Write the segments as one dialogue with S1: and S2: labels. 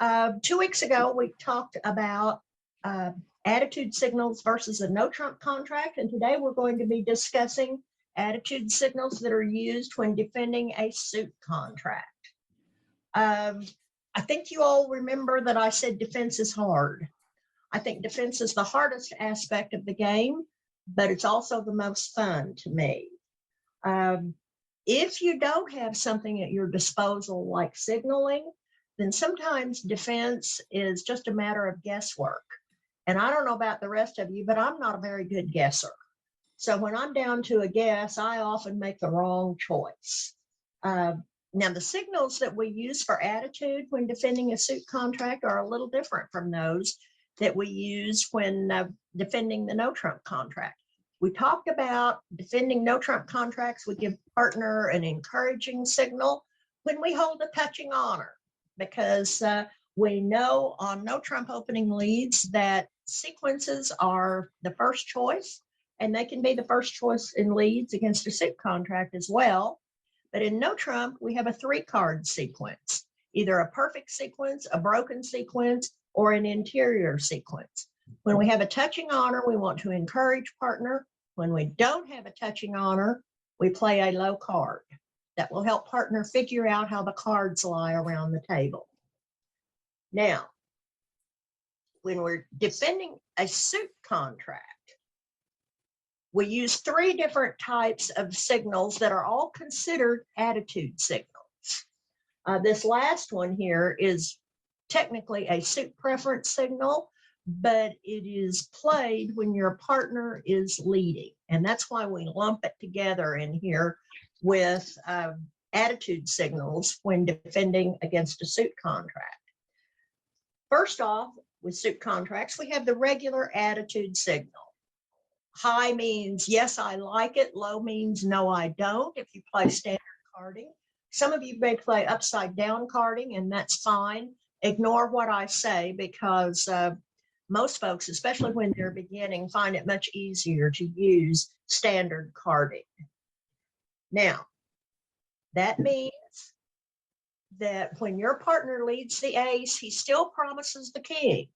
S1: 2 weeks ago, we talked about attitude signals versus a no trump contract. And today we're going to be discussing attitude signals that are used when defending a suit contract. I think you all remember that I said defense is hard. I think defense is the hardest aspect of the game, but it's also the most fun to me. If you don't have something at your disposal like signaling, then sometimes defense is just a matter of guesswork. And I don't know about the rest of you, but I'm not a very good guesser. So when I'm down to a guess, I often make the wrong choice. Now, the signals that we use for attitude when defending a suit contract are a little different from those that we use when defending the no trump contract. We talked about defending no trump contracts. We give partner an encouraging signal when we hold a touching honor, because we know on no trump opening leads that sequences are the first choice, and they can be the first choice in leads against a suit contract as well. But in no trump, we have a 3-card sequence, either a perfect sequence, a broken sequence, or an interior sequence. When we have a touching honor, we want to encourage partner. When we don't have a touching honor, we play a low card. That will help partner figure out how the cards lie around the table. Now, when we're defending a suit contract, we use 3 different types of signals that are all considered attitude signals. This last one here is technically a suit preference signal, but it is played when your partner is leading. And that's why we lump it together in here with attitude signals when defending against a suit contract. First off, with suit contracts, we have the regular attitude signal. High means, yes, I like it. Low means, no, I don't. If you play standard carding, some of you may play upside down carding, and that's fine. Ignore what I say, because most folks, especially when they're beginning, find it much easier to use standard carding. Now, that means that when your partner leads the ace, he still promises the king.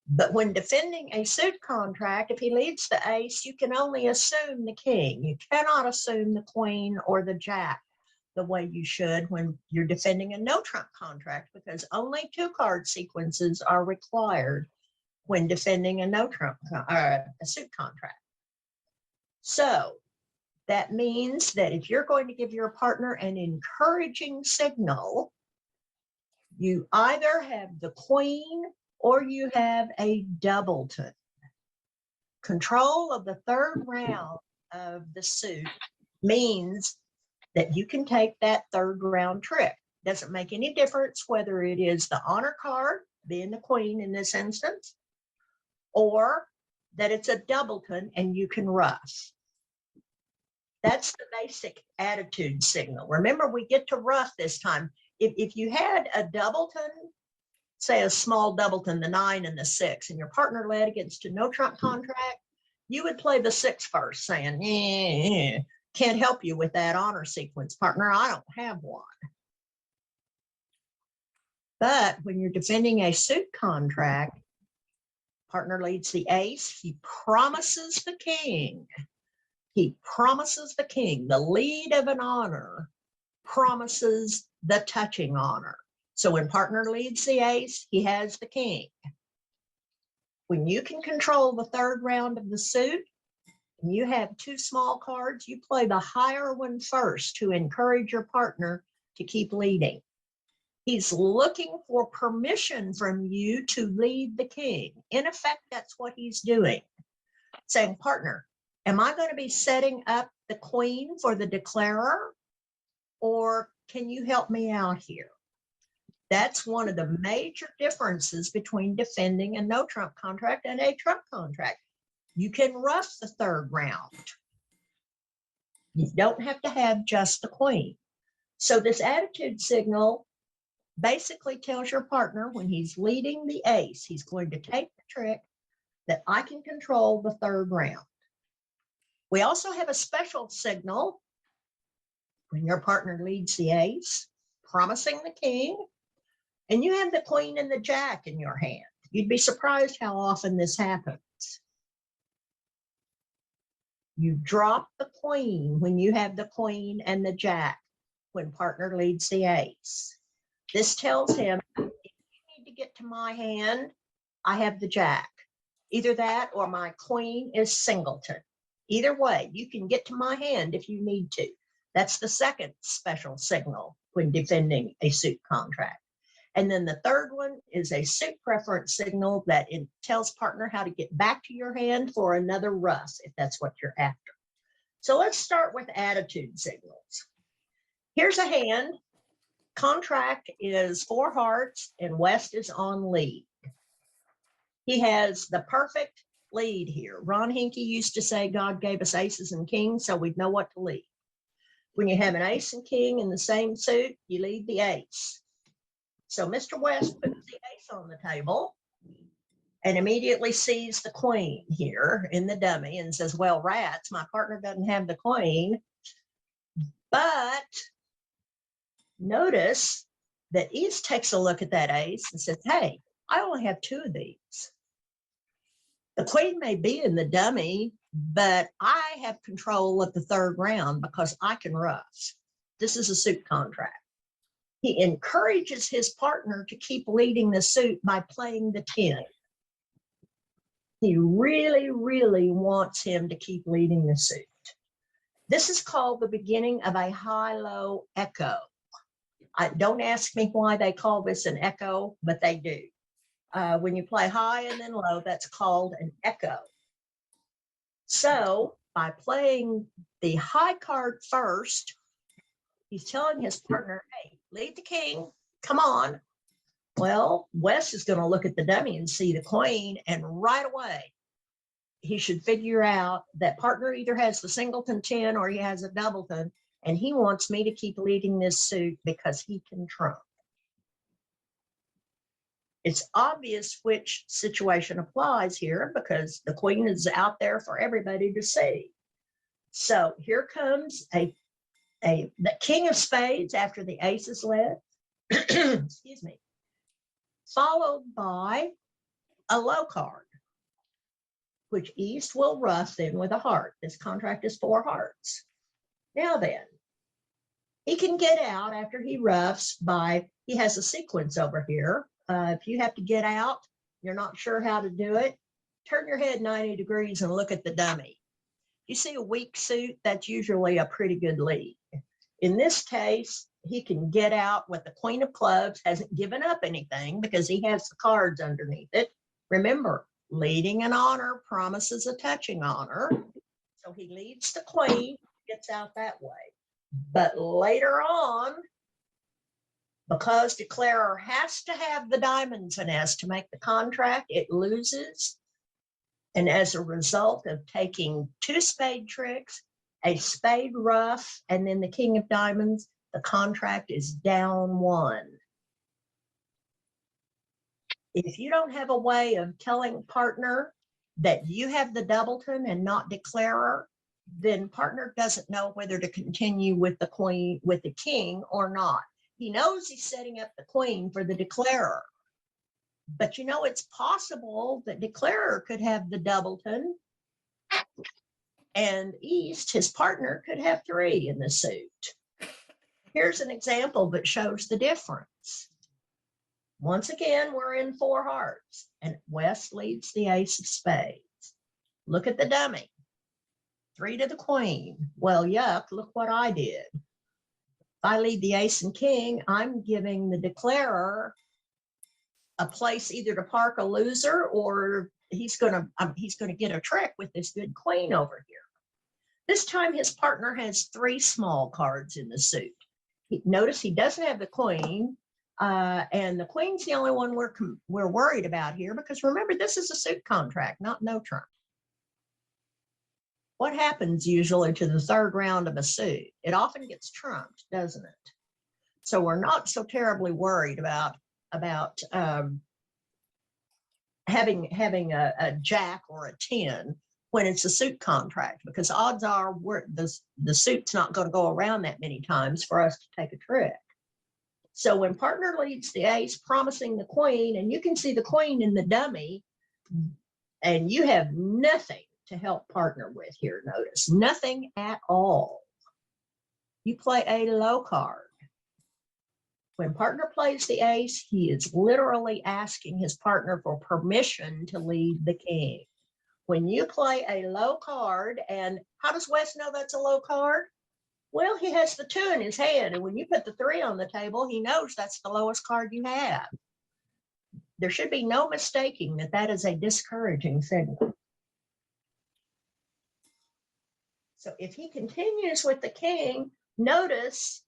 S1: But when defending a suit contract, if he leads the ace, you can only assume the king. You cannot assume the queen or the jack the way you should when you're defending a no trump contract, because only 2-card sequences are required when defending a no trump a suit contract. So that means that if you're going to give your partner an encouraging signal, you either have the queen or you have a doubleton. Control of the 3rd round of the suit means that you can take that 3rd round trick. Doesn't make any difference whether it is the honor card, being the queen in this instance, or that it's a doubleton and you can ruff. That's the basic attitude signal. Remember, we get to ruff this time. If you had a doubleton, say a small doubleton, the 9 and the 6, and your partner led against a no trump contract, you would play the 6 first, saying, can't help you with that honor sequence, partner. I don't have one. But when you're defending a suit contract, partner leads the ace, he promises the king. He promises the king. The lead of an honor promises the touching honor. So when partner leads the ace, he has the king. When you can control the 3rd round of the suit, and you have 2 small cards, you play the higher one first to encourage your partner to keep leading. He's looking for permission from you to lead the king. In effect, that's what he's doing. Saying, partner, am I going to be setting up the queen for the declarer, or can you help me out here? That's one of the major differences between defending a no trump contract and a trump contract. You can ruff the 3rd round. You don't have to have just the queen. So this attitude signal basically tells your partner when he's leading the ace, he's going to take the trick that I can control the 3rd round. We also have a special signal when your partner leads the ace, promising the king, and you have the queen and the jack in your hand. You'd be surprised how often this happens. You drop the queen when you have the queen and the jack when partner leads the ace. This tells him, if you need to get to my hand, I have the jack. Either that or my queen is singleton. Either way, you can get to my hand if you need to. That's the second special signal when defending a suit contract. And then the third one is a suit preference signal that it tells partner how to get back to your hand for another russ, if that's what you're after. So let's start with attitude signals. Here's a hand. Contract is 4 hearts and West is on lead. He has the perfect lead here. Ron Hinkie used to say God gave us aces and kings so we'd know what to lead. When you have an ace and king in the same suit, you lead the ace. So Mr. West puts the ace on the table and immediately sees the queen here in the dummy and says, well, rats, my partner doesn't have the queen. But notice that East takes a look at that ace and says, hey, I only have 2 of these. The queen may be in the dummy, but I have control of the 3rd round because I can russ. This is a suit contract. He encourages his partner to keep leading the suit by playing the 10. He really, really wants him to keep leading the suit. This is called the beginning of a high-low echo. Don't ask me why they call this an echo, but they do. When you play high and then low, that's called an echo. So by playing the high card first, he's telling his partner, hey, lead the king, come on. Well, Wes is going to look at the dummy and see the queen, and right away, he should figure out that partner either has the singleton 10 or he has a doubleton, and he wants me to keep leading this suit because he can trump. It's obvious which situation applies here because the queen is out there for everybody to see. So here comes the king of spades after the ace is led, excuse me, followed by a low card, which East will ruff in with a heart. This contract is 4 hearts. Now then, he can get out after he ruffs by, he has a sequence over here. If you have to get out, you're not sure how to do it, turn your head 90 degrees and look at the dummy. You see a weak suit, that's usually a pretty good lead. In this case, he can get out with the queen of clubs, hasn't given up anything because he has the cards underneath it. Remember, leading an honor promises a touching honor. So he leads the queen, gets out that way. But later on, because declarer has to have the diamond finesse to make the contract, it loses. And as a result of taking 2 spade tricks, a spade ruff, and then the king of diamonds, the contract is down 1. If you don't have a way of telling partner that you have the doubleton and not declarer, then partner doesn't know whether to continue with the queen, with the king or not. He knows he's setting up the queen for the declarer. But you know, it's possible that declarer could have the doubleton and East, his partner, could have 3 in the suit. Here's an example that shows the difference. Once again, we're in 4 hearts and West leads the ace of spades. Look at the dummy. 3 to the queen. Well, yuck, look what I did. If I lead the ace and king, I'm giving the declarer a place either to park a loser or he's gonna get a trick with this good queen over here. This time his partner has 3 small cards in the suit. Notice he doesn't have the queen, and the queen's the only one we're worried about here because remember, this is a suit contract, not no trump. What happens usually to the 3rd round of a suit? It often gets trumped, doesn't it? So we're not so terribly worried about having a jack or a 10 when it's a suit contract, because odds are the suit's not going to go around that many times for us to take a trick. So when partner leads the ace, promising the queen, and you can see the queen in the dummy, and you have nothing to help partner with here, notice, nothing at all. You play a low card. When partner plays the ace, he is literally asking his partner for permission to lead the king. When you play a low card, and how does West know that's a low card? Well, he has the 2 in his hand, and when you put the 3 on the table, he knows that's the lowest card you have. There should be no mistaking that that is a discouraging signal. So if he continues with the king, notice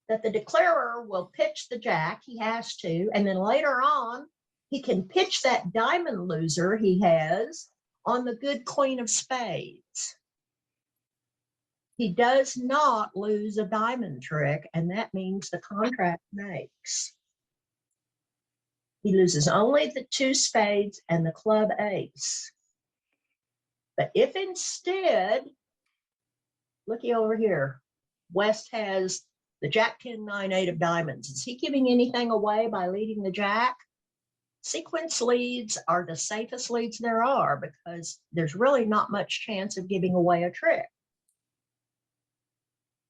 S1: that the declarer will pitch the jack, he has to, and then later on, he can pitch that diamond loser he has on the good queen of spades. He does not lose a diamond trick, and that means the contract makes. He loses only the 2 spades and the club ace. But if instead, looky over here, West has the jack 10, 9, 8 of diamonds. Is he giving anything away by leading the jack? Sequence leads are the safest leads there are because there's really not much chance of giving away a trick.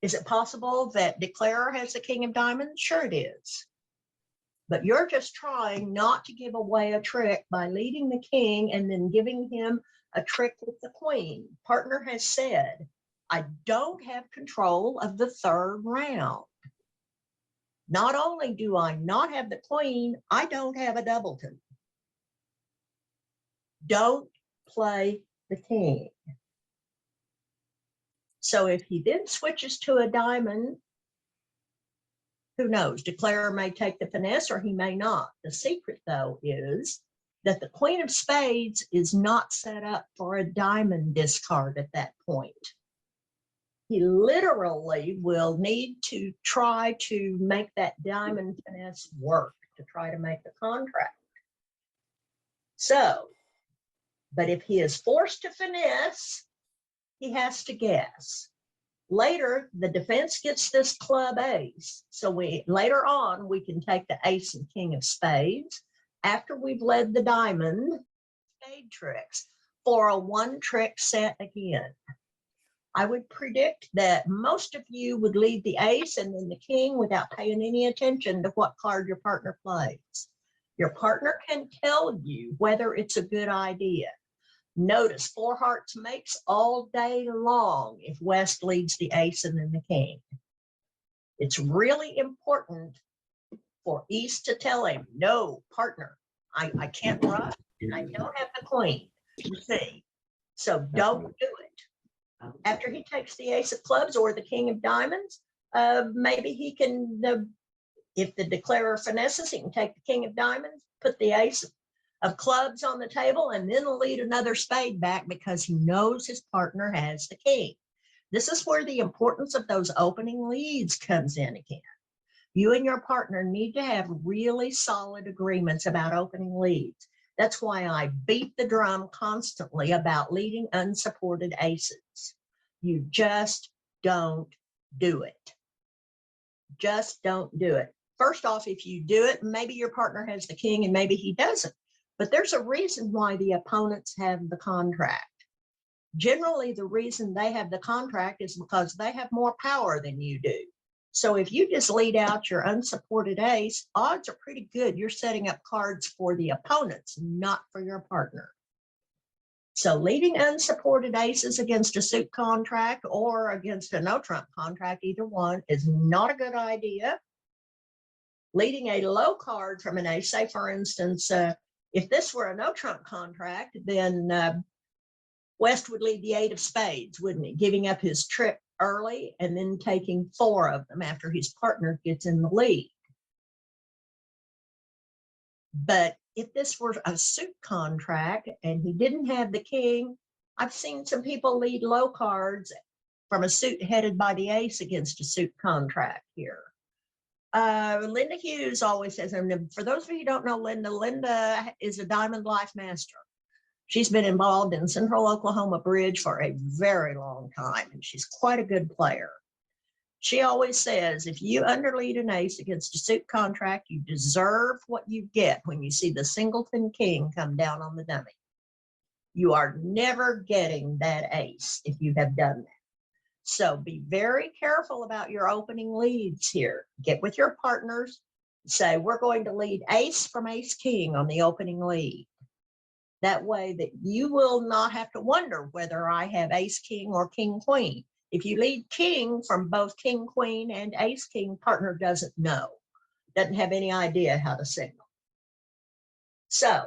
S1: Is it possible that declarer has the king of diamonds? Sure it is. But you're just trying not to give away a trick by leading the king and then giving him a trick with the queen. Partner has said, I don't have control of the 3rd round. Not only do I not have the queen, I don't have a doubleton. Don't play the king. So if he then switches to a diamond, who knows? Declarer may take the finesse or he may not. The secret, though, is that the queen of spades is not set up for a diamond discard at that point. He literally will need to try to make that diamond finesse work to try to make the contract. So, but if he is forced to finesse, he has to guess. Later, the defense gets this club ace. So later on, we can take the ace and king of spades after we've led the diamond spade tricks for a 1-trick set again. I would predict that most of you would lead the ace and then the king without paying any attention to what card your partner plays. Your partner can tell you whether it's a good idea. Notice 4 hearts makes all day long if West leads the ace and then the king. It's really important for East to tell him, no, partner, I can't rush and I don't have the queen, you see. So don't do it. After he takes the ace of clubs or the king of diamonds, maybe he can, if the declarer finesses, he can take the king of diamonds, put the ace of clubs on the table, and then lead another spade back because he knows his partner has the king. This is where the importance of those opening leads comes in again. You and your partner need to have really solid agreements about opening leads. That's why I beat the drum constantly about leading unsupported aces. You just don't do it. Just don't do it. First off, if you do it, maybe your partner has the king and maybe he doesn't. But there's a reason why the opponents have the contract. Generally, the reason they have the contract is because they have more power than you do. So if you just lead out your unsupported ace, odds are pretty good you're setting up cards for the opponents, not for your partner. So leading unsupported aces against a suit contract or against a no-trump contract, either one, is not a good idea. Leading a low card from an ace, say for instance, if this were a no-trump contract, then West would lead the 8 of spades, wouldn't he? Giving up his trick early and then taking 4 of them after his partner gets in the lead. But if this were a suit contract and he didn't have the king, I've seen some people lead low cards from a suit headed by the ace against a suit contract here. Linda Hughes always says, and for those of you who don't know Linda is a Diamond Life Master. She's been involved in Central Oklahoma Bridge for a very long time, and she's quite a good player. She always says, if you underlead an ace against a suit contract, you deserve what you get when you see the singleton king come down on the dummy. You are never getting that ace if you have done that. So be very careful about your opening leads here. Get with your partners, say, we're going to lead ace from ace king on the opening lead. That way that you will not have to wonder whether I have ace king or king queen. If you lead king from both king queen and ace king, partner doesn't know, doesn't have any idea how to signal. So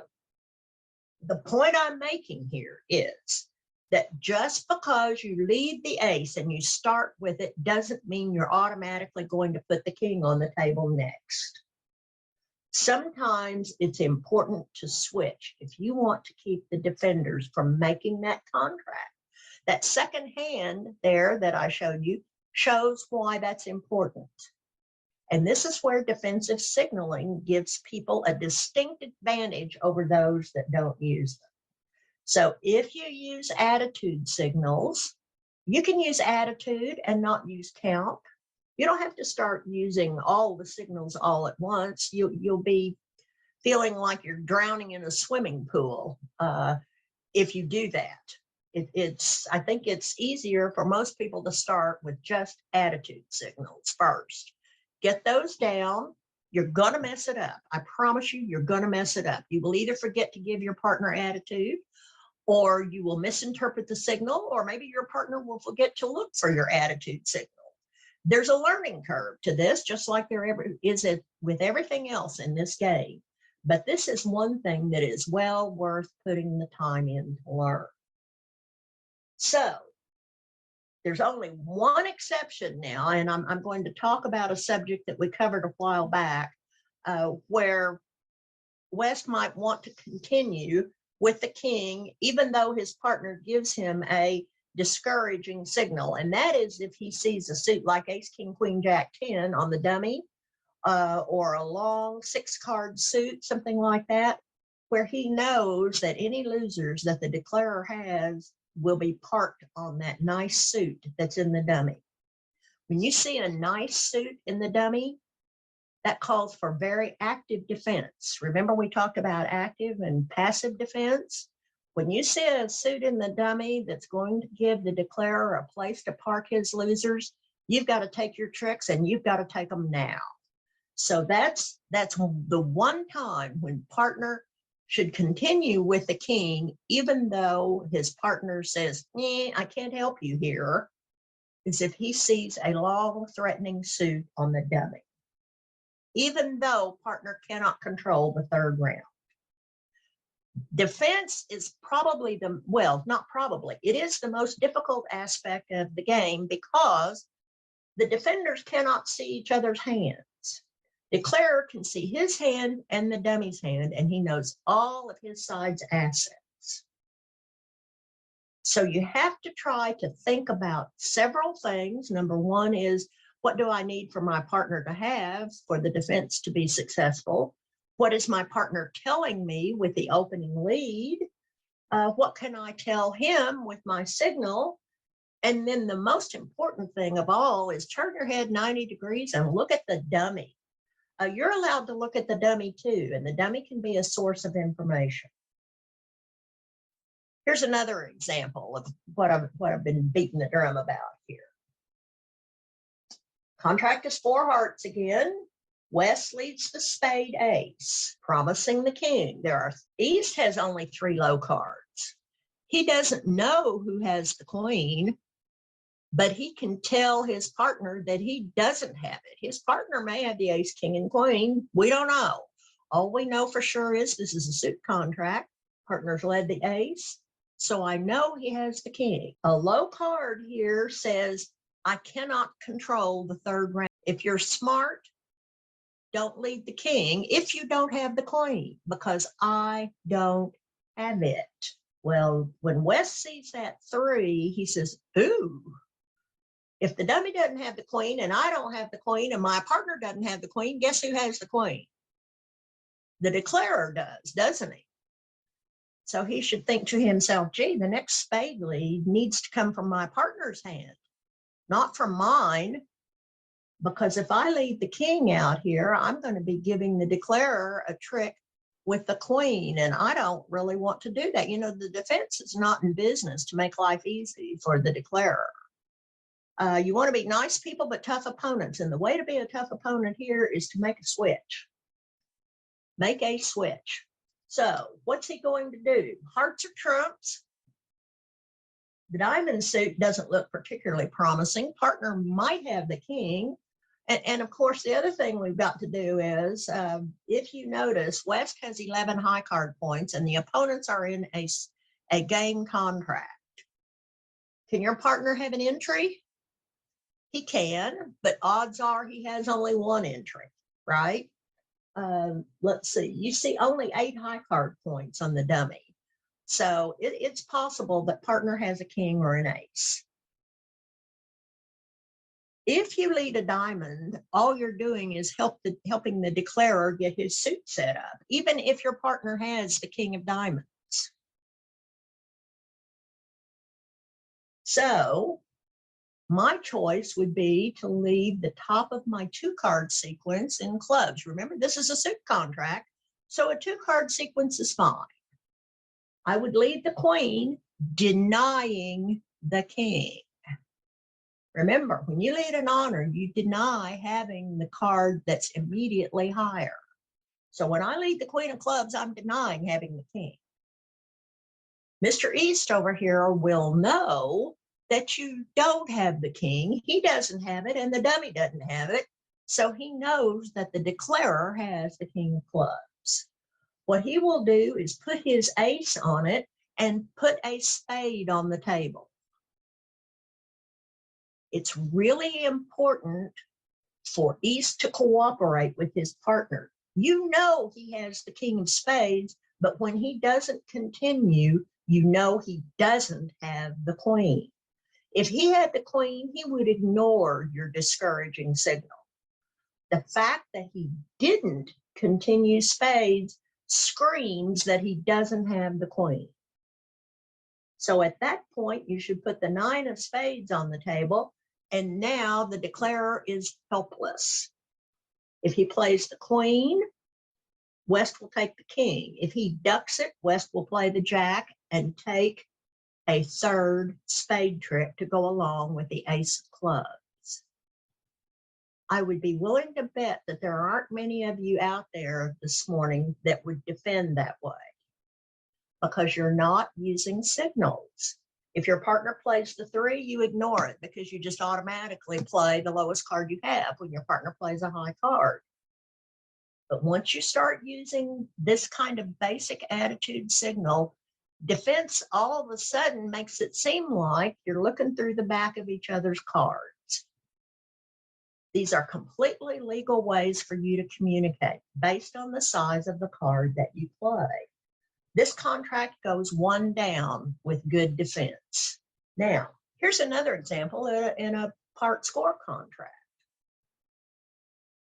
S1: the point I'm making here is that just because you lead the ace and you start with it doesn't mean you're automatically going to put the king on the table next. Sometimes it's important to switch if you want to keep the defenders from making that contract. That second hand there that I showed you shows why that's important. And this is where defensive signaling gives people a distinct advantage over those that don't use them. So if you use attitude signals, you can use attitude and not use count. You don't have to start using all the signals all at once. You'll be feeling like you're drowning in a swimming pool if you do that. I think it's easier for most people to start with just attitude signals first. Get those down. You're going to mess it up. I promise you, you're going to mess it up. You will either forget to give your partner attitude, or you will misinterpret the signal, or maybe your partner will forget to look for your attitude signal. There's a learning curve to this, just like there is with everything else in this game. But this is one thing that is well worth putting the time in to learn. So there's only one exception now, and I'm going to talk about a subject that we covered a while back, where West might want to continue with the king, even though his partner gives him a discouraging signal. And that is if he sees a suit like ace, king, queen, jack, 10 on the dummy, or a long 6-card suit, something like that, where he knows that any losers that the declarer has will be parked on that nice suit that's in the dummy. When you see a nice suit in the dummy, that calls for very active defense. Remember, we talked about active and passive defense? When you see a suit in the dummy that's going to give the declarer a place to park his losers, you've got to take your tricks, and you've got to take them now. So that's the one time when partner should continue with the king, even though his partner says, I can't help you here, is if he sees a long threatening suit on the dummy, even though partner cannot control the third round. Defense is probably it is the most difficult aspect of the game because the defenders cannot see each other's hands. Declarer can see his hand and the dummy's hand, and he knows all of his side's assets. So you have to try to think about several things. Number one is, what do I need for my partner to have for the defense to be successful? What is my partner telling me with the opening lead? What can I tell him with my signal? And then the most important thing of all is turn your head 90 degrees and look at the dummy. You're allowed to look at the dummy too, and the dummy can be a source of information. Here's another example of what I've been beating the drum about here. Contract is 4 hearts again. West leads the spade ace, promising the king. East has only 3 low cards. He doesn't know who has the queen, but he can tell his partner that he doesn't have it. His partner may have the ace, king, and queen. We don't know. All we know for sure is this is a suit contract. Partner's led the ace, so I know he has the king. A low card here says, I cannot control the third round. If you're smart, don't lead the king if you don't have the queen, because I don't have it. Well, when West sees that 3, he says, ooh, if the dummy doesn't have the queen and I don't have the queen and my partner doesn't have the queen, guess who has the queen? The declarer does, doesn't he? So he should think to himself, gee, the next spade lead needs to come from my partner's hand, not from mine. Because if I leave the king out here, I'm going to be giving the declarer a trick with the queen, and I don't really want to do that. You know, the defense is not in business to make life easy for the declarer. You want to be nice people, but tough opponents. And the way to be a tough opponent here is to make a switch. Make a switch. So what's he going to do? Hearts or trumps? The diamond suit doesn't look particularly promising. Partner might have the king. And of course, the other thing we've got to do is, if you notice, West has 11 high card points and the opponents are in a game contract. Can your partner have an entry? He can, but odds are he has only one entry, right? Let's see, you see only 8 high card points on the dummy. So it's possible that partner has a king or an ace. If you lead a diamond, all you're doing is helping the declarer get his suit set up, even if your partner has the king of diamonds. So my choice would be to leave the top of my 2-card sequence in clubs. Remember, this is a suit contract, so a 2-card sequence is fine. I would lead the queen, denying the king. Remember, when you lead an honor, you deny having the card that's immediately higher. So when I lead the queen of clubs, I'm denying having the king. Mr. East over here will know that you don't have the king. He doesn't have it, and the dummy doesn't have it. So he knows that the declarer has the king of clubs. What he will do is put his ace on it and put a spade on the table. It's really important for East to cooperate with his partner. You know he has the king of spades, but when he doesn't continue, you know he doesn't have the queen. If he had the queen, he would ignore your discouraging signal. The fact that he didn't continue spades screams that he doesn't have the queen. So at that point, you should put the 9 of spades on the table, and now the declarer is helpless. If he plays the queen, West will take the king. If he ducks it, West will play the jack and take a 3rd spade trick to go along with the ace of clubs. I would be willing to bet that there aren't many of you out there this morning that would defend that way, because you're not using signals. If your partner plays the 3, you ignore it because you just automatically play the lowest card you have when your partner plays a high card. But once you start using this kind of basic attitude signal, defense all of a sudden makes it seem like you're looking through the back of each other's cards. These are completely legal ways for you to communicate based on the size of the card that you play. This contract goes 1 down with good defense. Now, here's another example in a part score contract.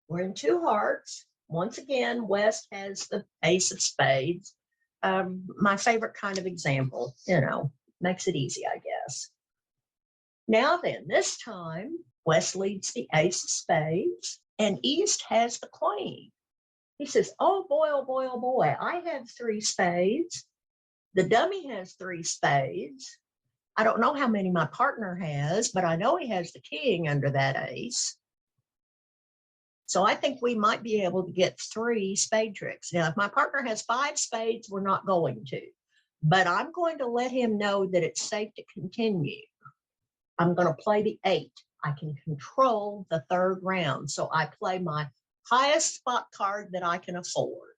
S1: We're in 2 hearts. Once again, West has the ace of spades. My favorite kind of example, makes it easy, I guess. Now then, this time, West leads the ace of spades, and East has the queen. He says, oh boy, oh boy, oh boy, I have 3 spades. The dummy has 3 spades. I don't know how many my partner has, but I know he has the king under that ace. So I think we might be able to get 3 spade tricks. Now, if my partner has 5 spades, we're not going to. But I'm going to let him know that it's safe to continue. I'm going to play the 8. I can control the 3rd round. So I play my highest spot card that I can afford.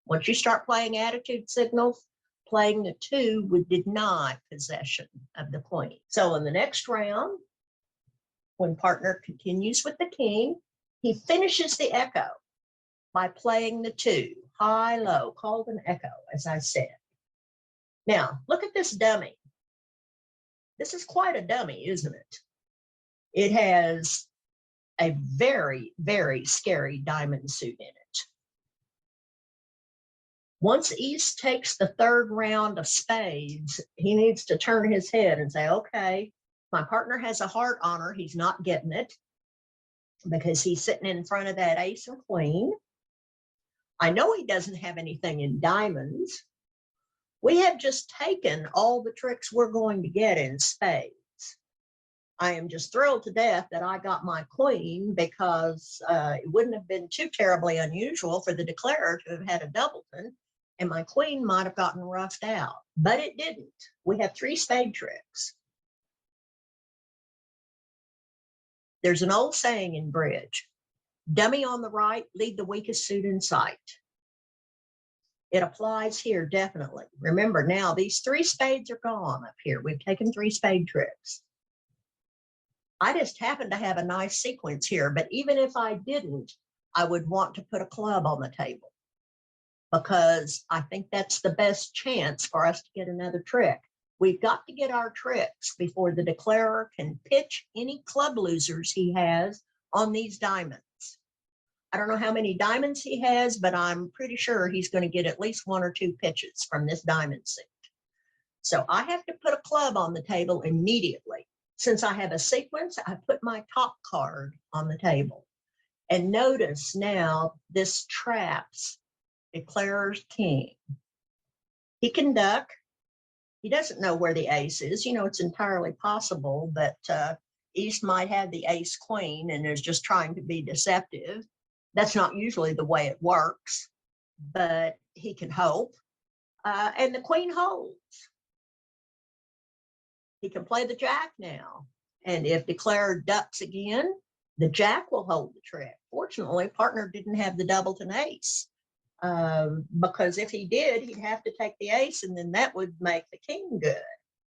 S1: Once you start playing attitude signals, playing the 2 would deny possession of the queen. So in the next round, when partner continues with the king, he finishes the echo by playing the 2, high, low, called an echo, as I said. Now, look at this dummy. This is quite a dummy, isn't it? It has a very, very scary diamond suit in it. Once East takes the 3rd round of spades, he needs to turn his head and say, okay, my partner has a heart honor. He's not getting it. because he's sitting in front of that ace and queen. I know he doesn't have anything in diamonds. We have just taken all the tricks we're going to get in spades. I am just thrilled to death that I got my queen, because it wouldn't have been too terribly unusual for the declarer to have had a doubleton, and my queen might have gotten roughed out, but it didn't. We have 3 spade tricks. There's an old saying in bridge: dummy on the right, lead the weakest suit in sight. It applies here, definitely. Remember now, these 3 spades are gone up here. We've taken 3 spade tricks. I just happen to have a nice sequence here, but even if I didn't, I would want to put a club on the table, because I think that's the best chance for us to get another trick. We've got to get our tricks before the declarer can pitch any club losers he has on these diamonds. I don't know how many diamonds he has, but I'm pretty sure he's going to get at least 1 or 2 pitches from this diamond suit. So I have to put a club on the table immediately. Since I have a sequence, I put my top card on the table. And notice now this traps declarer's king. He can duck. He doesn't know where the ace is. You know, it's entirely possible that East might have the ace queen and is just trying to be deceptive. That's not usually the way it works, but he can hope. And the queen holds. He can play the jack now. And if declarer ducks again, the jack will hold the trick. Fortunately, partner didn't have the doubleton ace, because if he did, he'd have to take the ace, and then that would make the king good.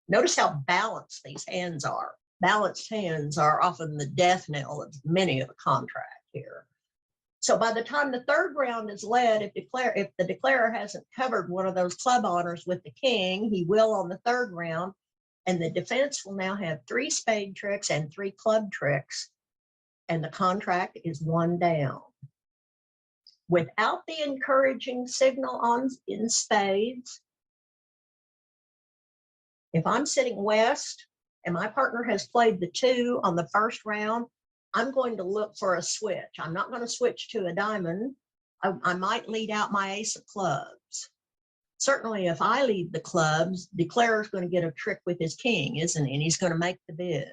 S1: Notice how balanced these hands are. Balanced hands are often the death knell of many of the contract here. So by the time the 3rd round is led, if the declarer hasn't covered one of those club honors with the king, he will on the 3rd round. And the defense will now have 3 spade tricks and 3 club tricks, and the contract is 1 down. Without the encouraging signal in spades, if I'm sitting west and my partner has played the 2 on the 1st round, I'm going to look for a switch. I'm not going to switch to a diamond. I might lead out my ace of clubs. Certainly, if I lead the clubs, declarer's going to get a trick with his king, isn't he? And he's going to make the bid.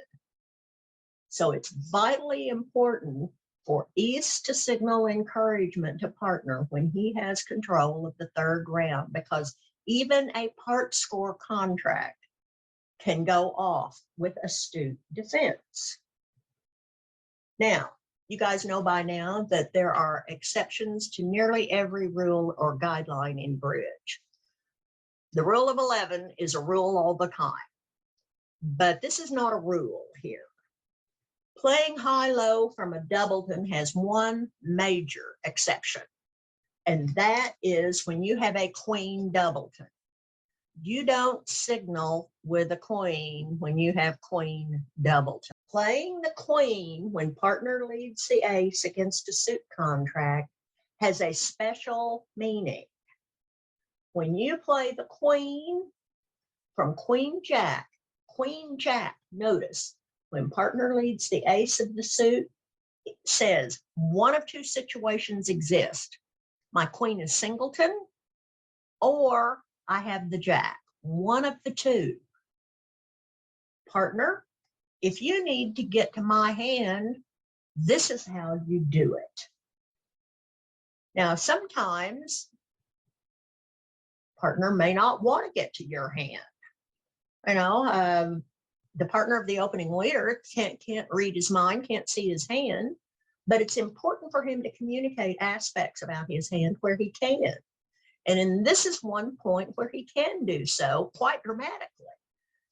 S1: So it's vitally important for East to signal encouragement to partner when he has control of the 3rd round, because even a part score contract can go off with astute defense. Now, you guys know by now that there are exceptions to nearly every rule or guideline in bridge. The rule of 11 is a rule all the time, but this is not a rule here. Playing high-low from a doubleton has one major exception, and that is when you have a queen doubleton. You don't signal with a queen when you have queen doubleton. Playing the queen when partner leads the ace against a suit contract has a special meaning. When you play the queen from queen jack, notice when partner leads the ace of the suit, it says one of 2 situations exist. My queen is singleton, or I have the jack, one of the 2. Partner, if you need to get to my hand, this is how you do it. Now, sometimes partner may not want to get to your hand. You know, the partner of the opening leader can't read his mind, can't see his hand, but it's important for him to communicate aspects about his hand where he can. And this is one point where he can do so quite dramatically,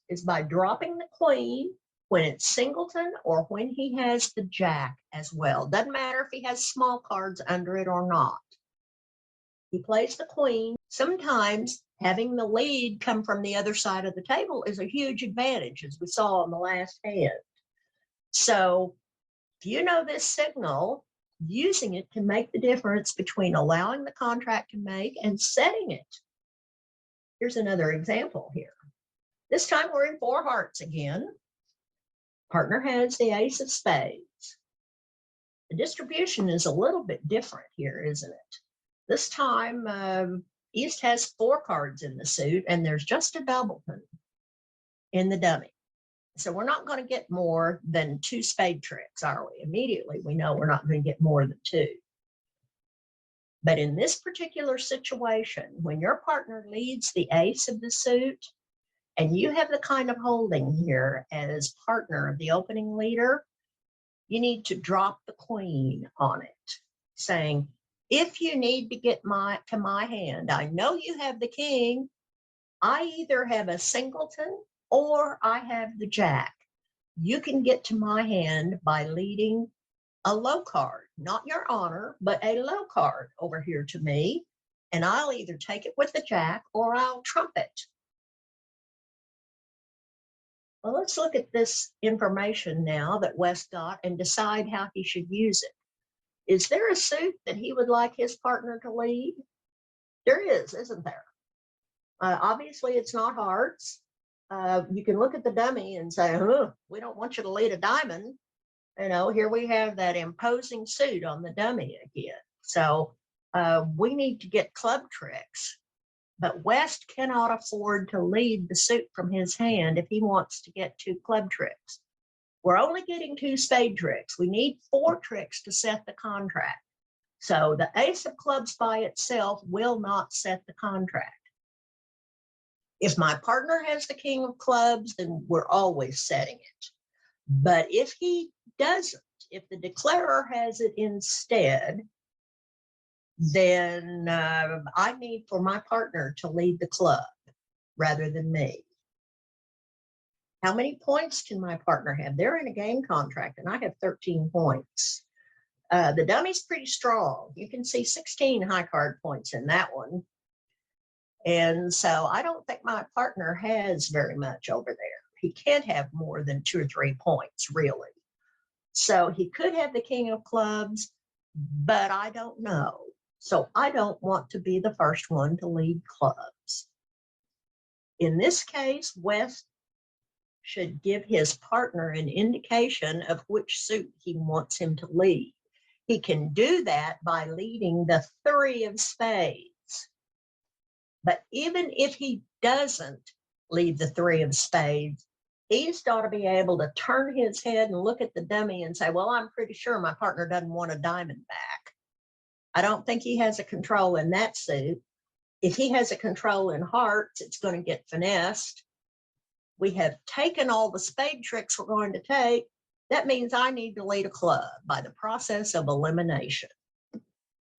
S1: is by dropping the queen when it's singleton or when he has the jack as well. Doesn't matter if he has small cards under it or not. He plays the queen. Sometimes having the lead come from the other side of the table is a huge advantage, as we saw on the last hand. So if you know this signal, using it can make the difference between allowing the contract to make and setting it. Here's another example here. This time we're in 4 hearts again. Partner has the ace of spades. The distribution is a little bit different here, isn't it? This time, East has 4 cards in the suit, and there's just a doubleton in the dummy. So we're not going to get more than 2 spade tricks, are we? Immediately, we know we're not going to get more than 2. But in this particular situation, when your partner leads the ace of the suit, and you have the kind of holding here as partner of the opening leader, you need to drop the queen on it, saying, if you need to get to my hand, I know you have the king. I either have a singleton or I have the jack. You can get to my hand by leading a low card, not your honor, but a low card over here to me, and I'll either take it with the jack or I'll trump it. Well, let's look at this information now that West got and decide how he should use it. Is there a suit that he would like his partner to lead? There is, isn't there? Obviously, it's not hearts. You can look at the dummy and say, we don't want you to lead a diamond. You know, here we have that imposing suit on the dummy again. So we need to get club tricks. But West cannot afford to lead the suit from his hand if he wants to get 2 club tricks. We're only getting 2 spade tricks. We need 4 tricks to set the contract. So the ace of clubs by itself will not set the contract. If my partner has the king of clubs, then we're always setting it. But if he doesn't, if the declarer has it instead, then I need for my partner to lead the club rather than me. How many points can my partner have? They're in a game contract, and I have 13 points. The dummy's pretty strong. You can see 16 high card points in that one. And so I don't think my partner has very much over there. He can't have more than 2 or 3 points, really. So he could have the king of clubs, but I don't know. So I don't want to be the first one to lead clubs. In this case, West should give his partner an indication of which suit he wants him to lead. He can do that by leading the 3 of spades. But even if he doesn't lead the 3 of spades, East ought to be able to turn his head and look at the dummy and say, well, I'm pretty sure my partner doesn't want a diamond back. I don't think he has a control in that suit. If he has a control in hearts, it's going to get finessed. We have taken all the spade tricks we're going to take. That means I need to lead a club by the process of elimination.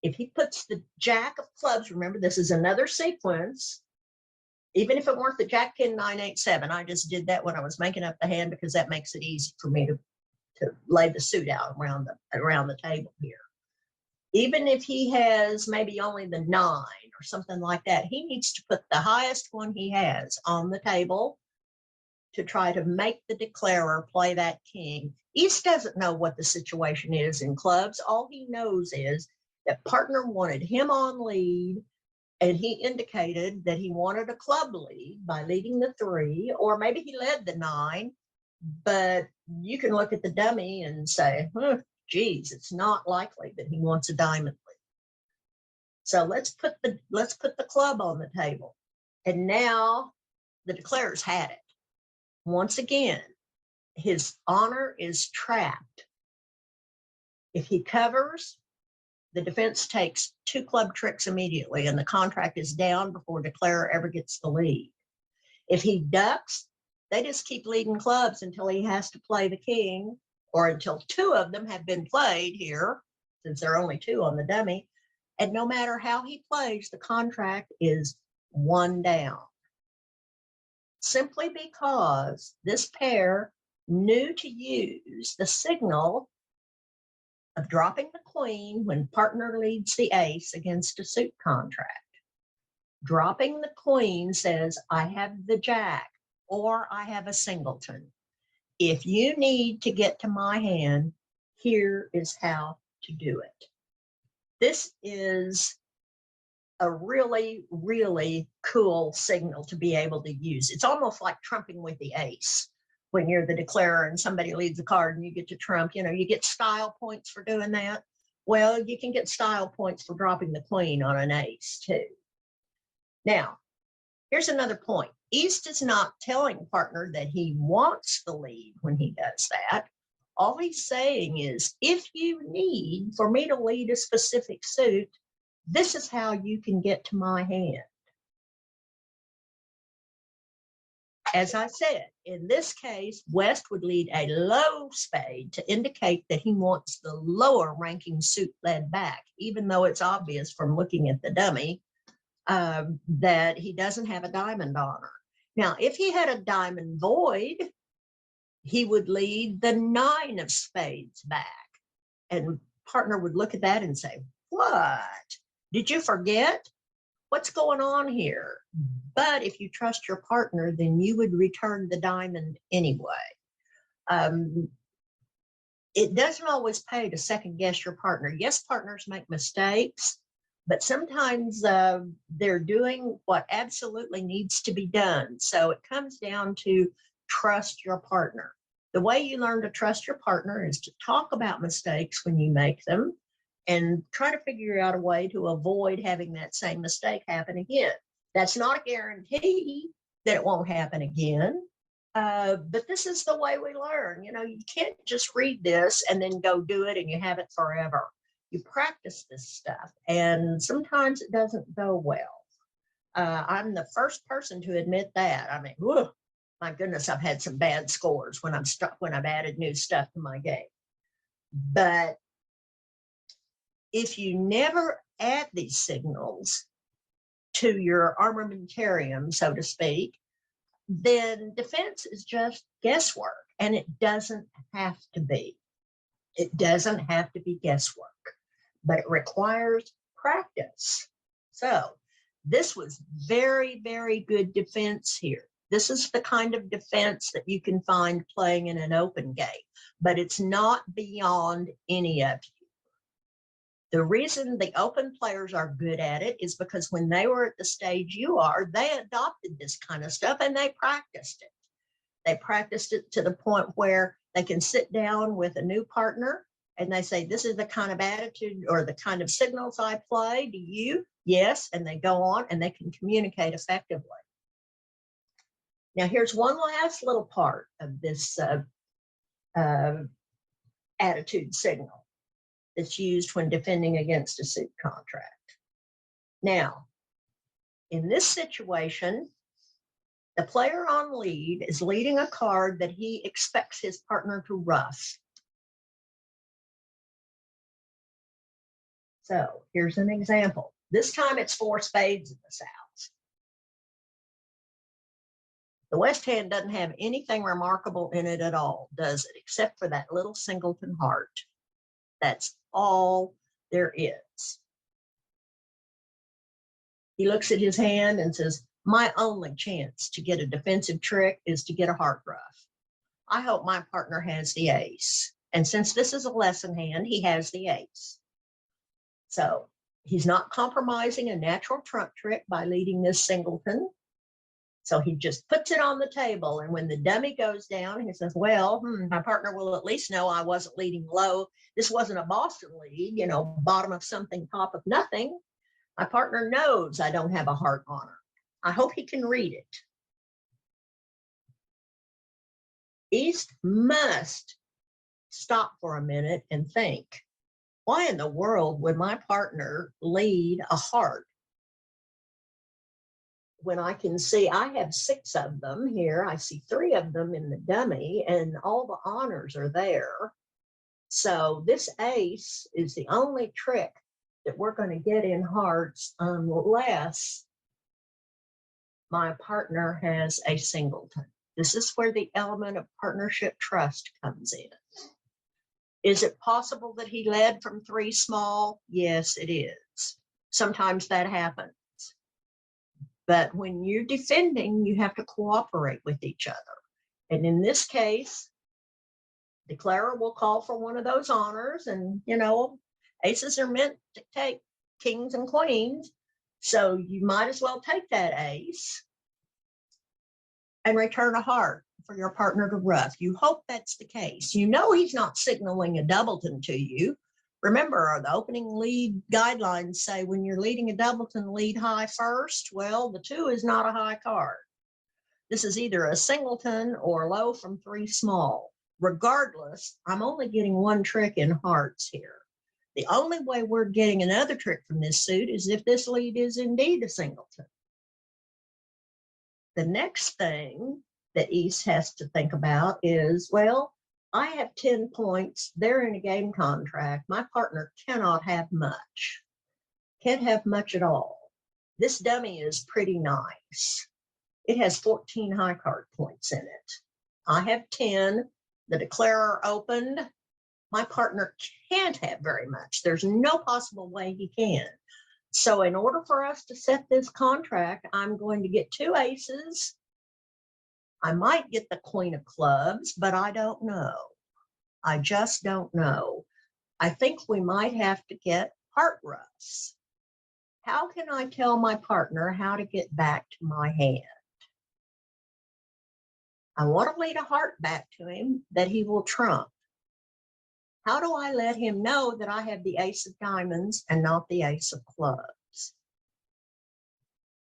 S1: If he puts the jack of clubs, remember this is another sequence. Even if it weren't the jack 10, 9, 8, 7, I just did that when I was making up the hand because that makes it easy for me to lay the suit out around the table here. Even if he has maybe only the 9 or something like that, he needs to put the highest one he has on the table to try to make the declarer play that king. East doesn't know what the situation is in clubs. All he knows is that partner wanted him on lead, and he indicated that he wanted a club lead by leading the 3, or maybe he led the 9, but you can look at the dummy and say, geez, it's not likely that he wants a diamond lead. So let's put the club on the table. And now the declarer's had it. Once again, his honor is trapped. If he covers, the defense takes 2 club tricks immediately, and the contract is down before declarer ever gets the lead. If he ducks, they just keep leading clubs until he has to play the king, or until 2 of them have been played here, since there are only 2 on the dummy. And no matter how he plays, the contract is 1 down. Simply because this pair knew to use the signal of dropping the queen when partner leads the ace against a suit contract. Dropping the queen says, I have the jack, or I have a singleton. If you need to get to my hand, here is how to do it. This is a really, really cool signal to be able to use. It's almost like trumping with the ace. when you're the declarer and somebody leads a card and you get to trump, you get style points for doing that. Well, you can get style points for dropping the queen on an ace too. Now, here's another point. East is not telling partner that he wants the lead when he does that. All he's saying is, if you need for me to lead a specific suit, this is how you can get to my hand. As I said, in this case, West would lead a low spade to indicate that he wants the lower ranking suit led back, even though it's obvious from looking at the dummy that he doesn't have a diamond on her. Now, if he had a diamond void, he would lead the 9 of spades back. And partner would look at that and say, what? Did you forget? What's going on here? But if you trust your partner, then you would return the diamond anyway. It doesn't always pay to second guess your partner. Yes, partners make mistakes, but sometimes they're doing what absolutely needs to be done. So it comes down to trust your partner. The way you learn to trust your partner is to talk about mistakes when you make them and try to figure out a way to avoid having that same mistake happen again. That's not a guarantee that it won't happen again, but this is the way we learn. You can't just read this and then go do it and you have it forever. You practice this stuff, and sometimes it doesn't go well. I'm the first person to admit that. I mean, whew, my goodness, I've had some bad scores when I've added new stuff to my game. But if you never add these signals to your armamentarium, so to speak, then defense is just guesswork, and it doesn't have to be. It doesn't have to be guesswork, but it requires practice. So this was very, very good defense here. This is the kind of defense that you can find playing in an open game, but it's not beyond any of you. The reason the open players are good at it is because when they were at the stage you are, they adopted this kind of stuff and they practiced it. They practiced it to the point where they can sit down with a new partner and they say, this is the kind of attitude or the kind of signals I play. Do you? Yes. And they go on and they can communicate effectively. Now, here's one last little part of this attitude signal that's used when defending against a suit contract. Now, in this situation, the player on lead is leading a card that he expects his partner to ruff. So here's an example. This time it's 4 spades in the South. The West hand doesn't have anything remarkable in it at all, does it? Except for that little singleton heart. That's all there is. He looks at his hand and says, my only chance to get a defensive trick is to get a heart ruff. I hope my partner has the ace. And since this is a lesson hand, he has the ace. So he's not compromising a natural trump trick by leading this singleton. So he just puts it on the table. And when the dummy goes down, he says, well, my partner will at least know I wasn't leading low. This wasn't a Boston lead, bottom of something, top of nothing. My partner knows I don't have a heart on her. I hope he can read it. East must stop for a minute and think, why in the world would my partner lead a heart when I can see I have 6 of them here? I see 3 of them in the dummy and all the honors are there. So this ace is the only trick that we're going to get in hearts unless my partner has a singleton. This is where the element of partnership trust comes in. Is it possible that he led from 3 small? Yes, it is. Sometimes that happens. But when you're defending, you have to cooperate with each other. And in this case, declarer will call for one of those honors, and aces are meant to take kings and queens. So you might as well take that ace and return a heart. for your partner to ruff. You hope that's the case. You know he's not signaling a doubleton to you. Remember, the opening lead guidelines say when you're leading a doubleton, lead high first. Well, the 2 is not a high card. This is either a singleton or low from 3 small. Regardless, I'm only getting 1 trick in hearts here. The only way we're getting another trick from this suit is if this lead is indeed a singleton. The next thing that East has to think about is, well, I have 10 points. They're in a game contract. My partner cannot have much. Can't have much at all. This dummy is pretty nice. It has 14 high card points in it. I have 10. The declarer opened. My partner can't have very much. There's no possible way he can. So in order for us to set this contract, I'm going to get 2 aces. I might get the queen of clubs, but I don't know. I just don't know. I think we might have to get heart ruffs. How can I tell my partner how to get back to my hand? I want to lead a heart back to him that he will trump. How do I let him know that I have the ace of diamonds and not the ace of clubs?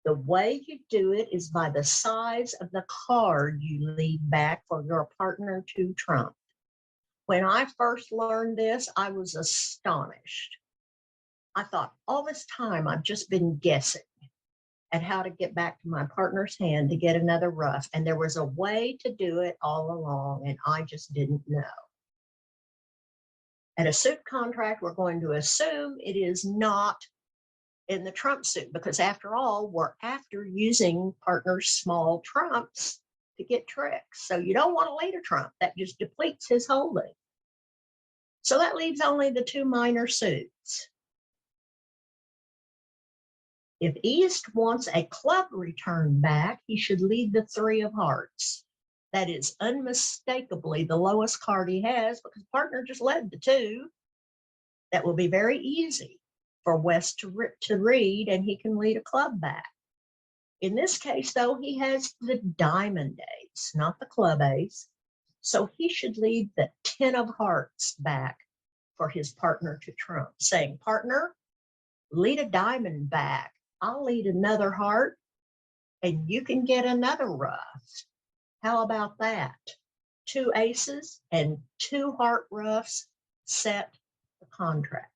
S1: The way you do it is by the size of the card you lead back for your partner to trump. When I first learned this, I was astonished. I thought, all this time I've just been guessing at how to get back to my partner's hand to get another ruff. And there was a way to do it all along, and I just didn't know. At a suit contract, we're going to assume it is not in the trump suit, because after all, we're after using partner's small trumps to get tricks. So you don't want to lead a trump. That just depletes his holding. So that leaves only the 2 minor suits. If East wants a club return back, he should lead the 3 of hearts. That is unmistakably the lowest card he has, because partner just led the 2. That will be very easy for West to read, and he can lead a club back. In this case, though, he has the diamond ace, not the club ace. So he should lead the 10 of hearts back for his partner to trump, saying, partner, lead a diamond back. I'll lead another heart, and you can get another ruff. How about that? 2 aces and 2 heart ruffs set the contract.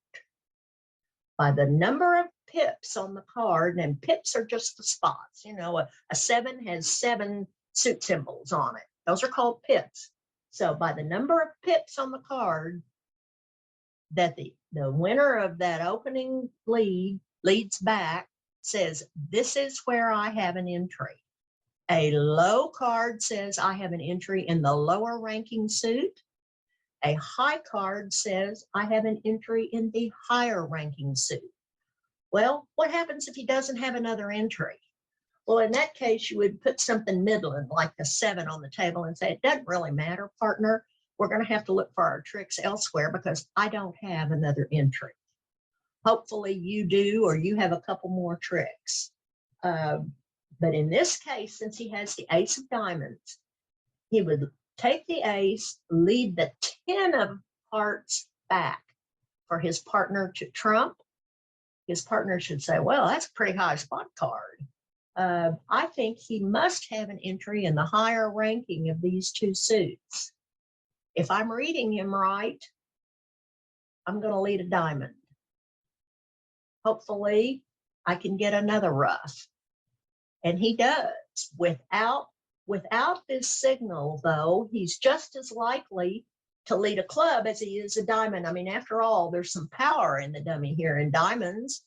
S1: By the number of pips on the card, and pips are just the spots. You know, a 7 has 7 suit symbols on it. Those are called pips. So by the number of pips on the card that the winner of that opening lead leads back says, this is where I have an entry. A low card says I have an entry in the lower ranking suit. A high card says I have an entry in the higher ranking suit. Well, what happens if he doesn't have another entry? Well, in that case, you would put something middling like a 7 on the table and say, it doesn't really matter, partner. We're going to have to look for our tricks elsewhere because I don't have another entry. Hopefully you do, or you have a couple more tricks. But in this case, since he has the ace of diamonds, he would take the ace, lead the 10 of hearts back for his partner to trump. His partner should say, well, that's a pretty high spot card. I think he must have an entry in the higher ranking of these 2 suits. If I'm reading him right, I'm going to lead a diamond. Hopefully, I can get another ruff. And he does. Without this signal, though, he's just as likely to lead a club as he is a diamond. I mean, after all, there's some power in the dummy here in diamonds.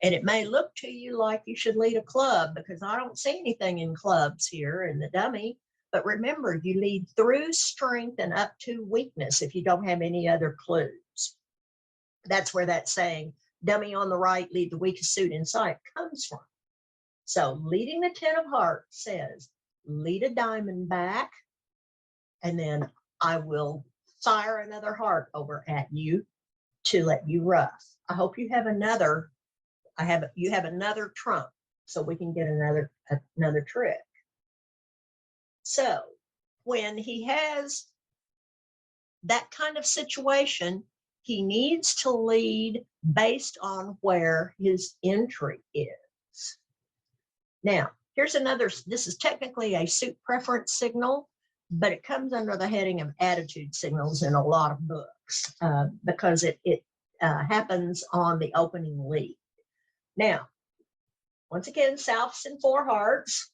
S1: And it may look to you like you should lead a club because I don't see anything in clubs here in the dummy. But remember, you lead through strength and up to weakness if you don't have any other clues. That's where that saying, dummy on the right, lead the weakest suit in sight, comes from. So leading the 10 of hearts says, lead a diamond back, and then I will fire another heart over at you to let you ruff. I hope you have another, you have another trump so we can get another trick. So when he has that kind of situation, he needs to lead based on where his entry is. Now, here's another, this is technically a suit preference signal, but it comes under the heading of attitude signals in a lot of books because it happens on the opening lead. Now, once again, South's in 4 hearts.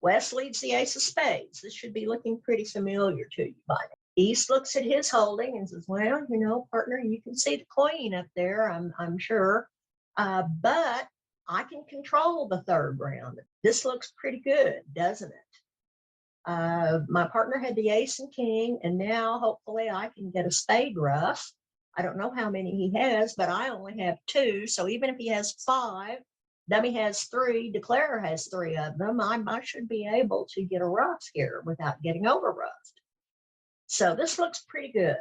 S1: West leads the ace of spades. This should be looking pretty familiar to you by now. East looks at his holding and says, well, you know, partner, you can see the queen up there, I'm sure, but I can control the 3rd round. This looks pretty good, doesn't it? My partner had the ace and king, and now hopefully I can get a spade ruff. I don't know how many he has, but I only have 2. So even if he has 5, dummy has 3, declarer has 3 of them, I should be able to get a ruff here without getting over ruffed. So this looks pretty good.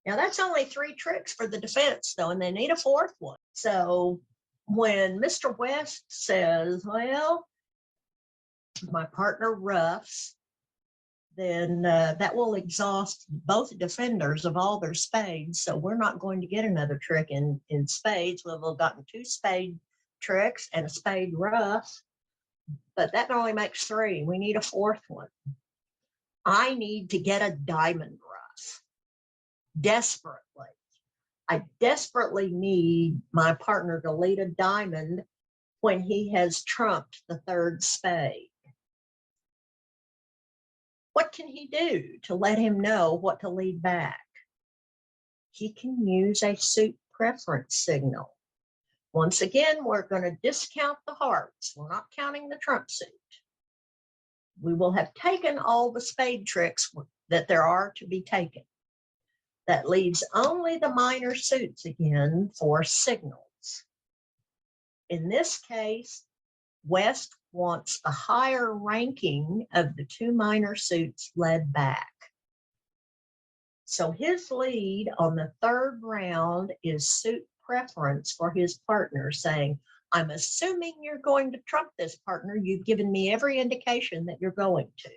S1: Now that's only 3 tricks for the defense though, and they need a 4th one. So when Mr. West says, well, my partner ruffs, then that will exhaust both defenders of all their spades. So we're not going to get another trick in spades. We'll have gotten 2 spade tricks and a spade ruff, but that only makes 3. We need a 4th one. I need to get a diamond ruff desperately. I desperately need my partner to lead a diamond when he has trumped the 3rd spade. What can he do to let him know what to lead back? He can use a suit preference signal. Once again, we're going to discount the hearts. We're not counting the trump suit. We will have taken all the spade tricks that there are to be taken. That leaves only the minor suits again for signals. In this case, West wants the higher ranking of the 2 minor suits led back. So his lead on the 3rd round is suit preference for his partner, saying, I'm assuming you're going to trump this, partner. You've given me every indication that you're going to.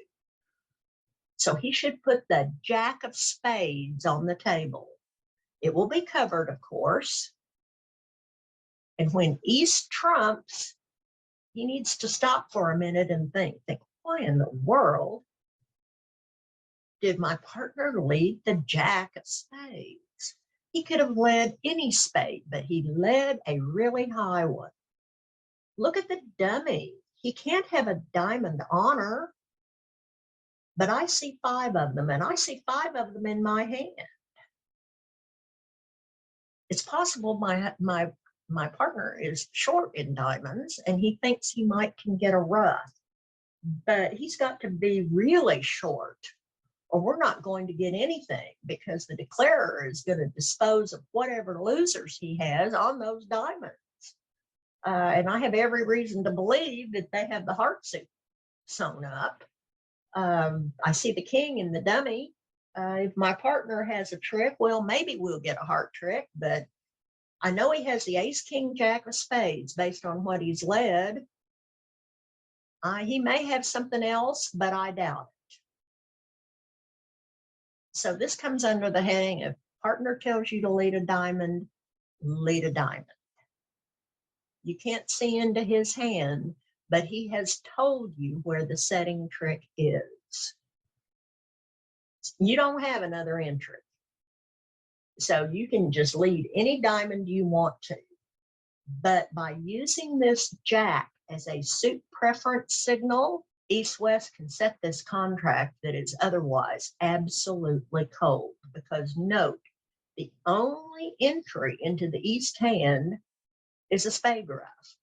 S1: So he should put the jack of spades on the table. It will be covered, of course. And when East trumps, he needs to stop for a minute and think, why in the world did my partner lead the jack of spades? He could have led any spade, but he led a really high one. Look at the dummy. He can't have a diamond honor, but I see 5 of them, and I see 5 of them in my hand. It's possible my partner is short in diamonds, and he thinks he might can get a ruff, but he's got to be really short, or we're not going to get anything, because the declarer is going to dispose of whatever losers he has on those diamonds. And I have every reason to believe that they have the heart suit sewn up. I see the king in the dummy. If my partner has a trick, well, maybe we'll get a heart trick, but I know he has the ace, king, jack of spades based on what he's led. He may have something else, but I doubt it. So this comes under the heading of partner tells you to lead a diamond, lead a diamond. You can't see into his hand, but he has told you where the setting trick is. You don't have another entry. So you can just lead any diamond you want to. But by using this jack as a suit preference signal, East-West can set this contract that is otherwise absolutely cold. Because note, the only entry into the East hand is a spade ruff.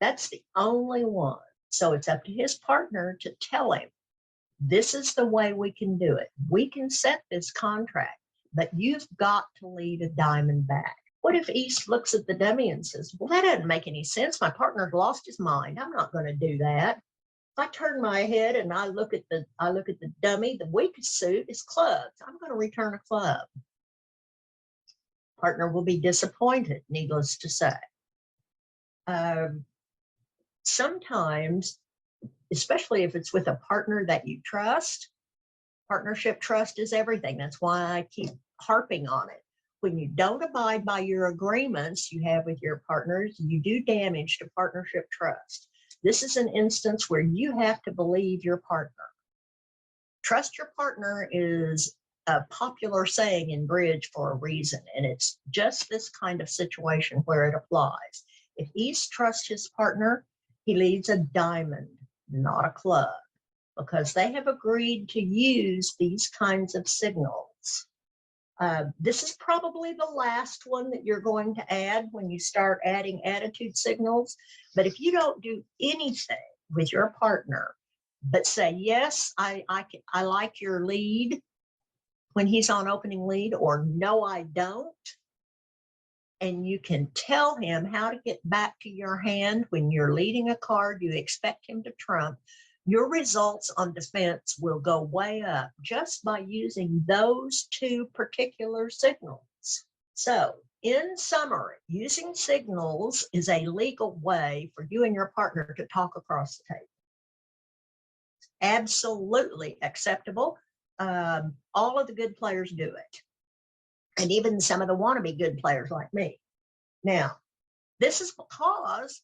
S1: That's the only one. So it's up to his partner to tell him, this is the way we can do it. We can set this contract, but you've got to lead a diamond back. What if East looks at the dummy and says, well, that doesn't make any sense. My partner's lost his mind. I'm not going to do that. If I turn my head and I look at the dummy, the weakest suit is clubs. I'm going to return a club. Partner will be disappointed, needless to say. Sometimes especially if it's with a partner that you trust. Partnership trust is everything. That's why I keep harping on it. When you don't abide by your agreements you have with your partners, you do damage to partnership trust. This is an instance where you have to believe your partner. Trust your partner is a popular saying in bridge for a reason, and it's just this kind of situation where it applies. If he trusts his partner, he leads a diamond, not a club, because they have agreed to use these kinds of signals. This is probably the last one that you're going to add when you start adding attitude signals. But if you don't do anything with your partner, but say, yes, I like your lead when he's on opening lead, or no, I don't, and you can tell him how to get back to your hand when you're leading a card you expect him to trump, your results on defense will go way up just by using those two particular signals. So, in summary, using signals is a legal way for you and your partner to talk across the table. Absolutely acceptable. All of the good players do it, and even some of the wannabe good players like me. Now, this is because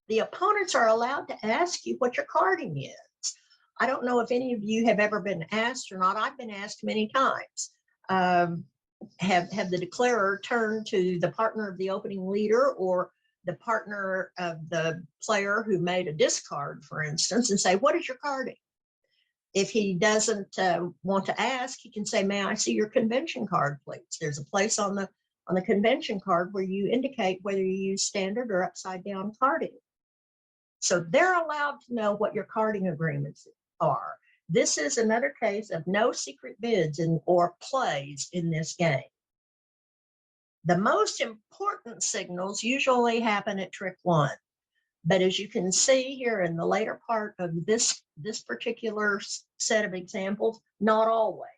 S1: the opponents are allowed to ask you what your carding is. I don't know if any of you have ever been asked or not. I've been asked many times. Have the declarer turn to the partner of the opening leader or the partner of the player who made a discard, for instance, and say, what is your carding? If he doesn't want to ask, he can say, may I see your convention card, please? There's a place on the convention card where you indicate whether you use standard or upside down carding. So they're allowed to know what your carding agreements are. This is another case of no secret bids or plays in this game. The most important signals usually happen at trick one. But as you can see here in the later part of this particular set of examples, not always.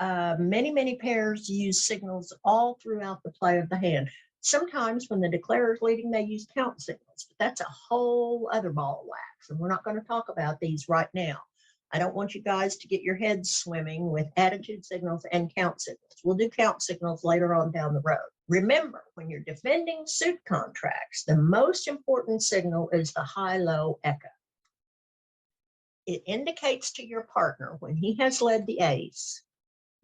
S1: Many pairs use signals all throughout the play of the hand. Sometimes when the declarer is leading, they use count signals, but that's a whole other ball of wax, and we're not going to talk about these right now. I don't want you guys to get your heads swimming with attitude signals and count signals. We'll do count signals later on down the road. Remember, when you're defending suit contracts, the most important signal is the high-low echo. It indicates to your partner when he has led the ace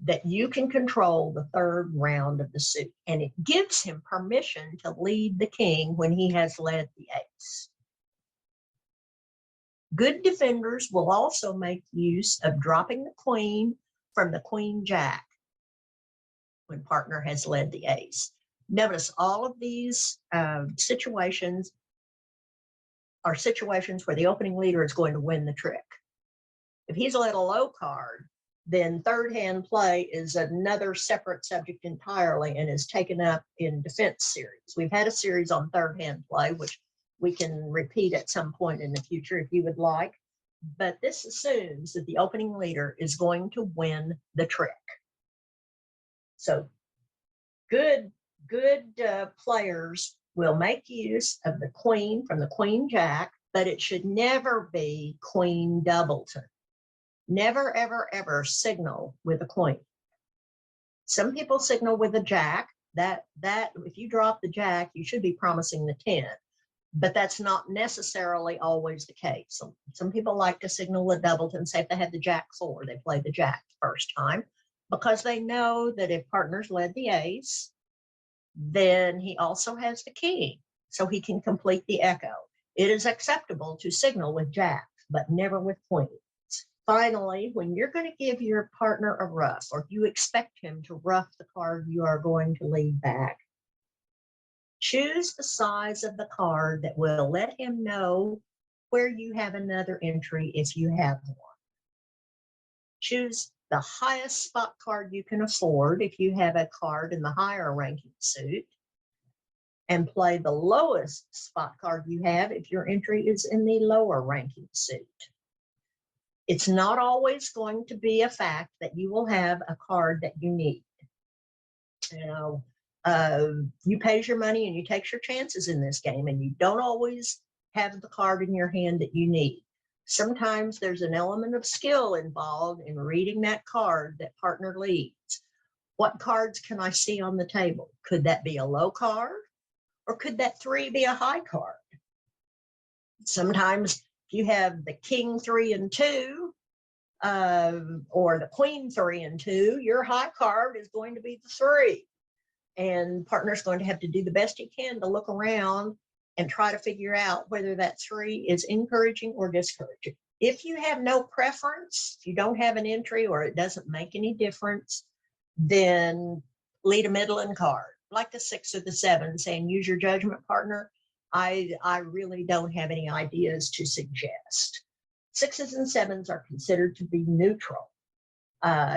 S1: that you can control the third round of the suit, and it gives him permission to lead the king when he has led the ace. Good defenders will also make use of dropping the queen from the queen jack when partner has led the ace. Notice all of these situations are situations where the opening leader is going to win the trick. If he's led a low card, then third hand play is another separate subject entirely and is taken up in defense series. We've had a series on third hand play, which we can repeat at some point in the future if you would like. But this assumes that the opening leader is going to win the trick. So good players will make use of the queen from the queen jack, but it should never be queen doubleton. Never, ever, ever signal with a queen. Some people signal with a jack. That if you drop the jack, you should be promising the 10, but that's not necessarily always the case. So some people like to signal a doubleton. Say if they have the jack 4, they play the jack the first time because they know that if partner's led the ace, then he also has the king, so he can complete the echo. It is acceptable to signal with jacks, but never with queens. Finally, when you're going to give your partner a ruff, or you expect him to ruff the card you are going to lead back, choose the size of the card that will let him know where you have another entry if you have one. Choose the highest spot card you can afford if you have a card in the higher ranking suit, and play the lowest spot card you have if your entry is in the lower ranking suit. It's not always going to be a fact that you will have a card that you need. You pays your money and you take your chances in this game, and you don't always have the card in your hand that you need. Sometimes there's an element of skill involved in reading that card that partner leads. What cards can I see on the table? Could that be a low card? Or could that 3 be a high card? Sometimes if you have the king 3 and 2, or the queen 3 and 2, your high card is going to be the 3. And partner's going to have to do the best he can to look around and try to figure out whether that 3 is encouraging or discouraging. If you have no preference, if you don't have an entry or it doesn't make any difference, then lead a middling card, like the 6 or the 7, saying use your judgment, partner. I really don't have any ideas to suggest. 6s and 7s are considered to be neutral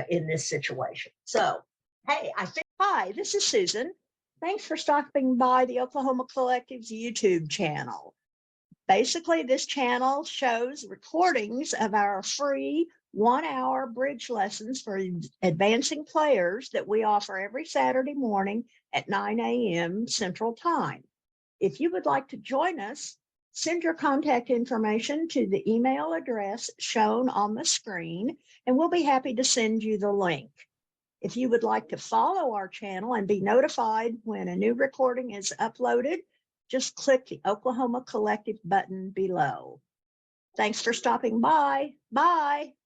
S1: in this situation. So, hey, I think. Hi, this is Susan. Thanks for stopping by the Oklahoma Collective's YouTube channel. Basically, this channel shows recordings of our free 1-hour bridge lessons for advancing players that we offer every Saturday morning at 9 a.m. Central Time. If you would like to join us, send your contact information to the email address shown on the screen, and we'll be happy to send you the link. If you would like to follow our channel and be notified when a new recording is uploaded, just click the Oklahoma Collective button below. Thanks for stopping by. Bye.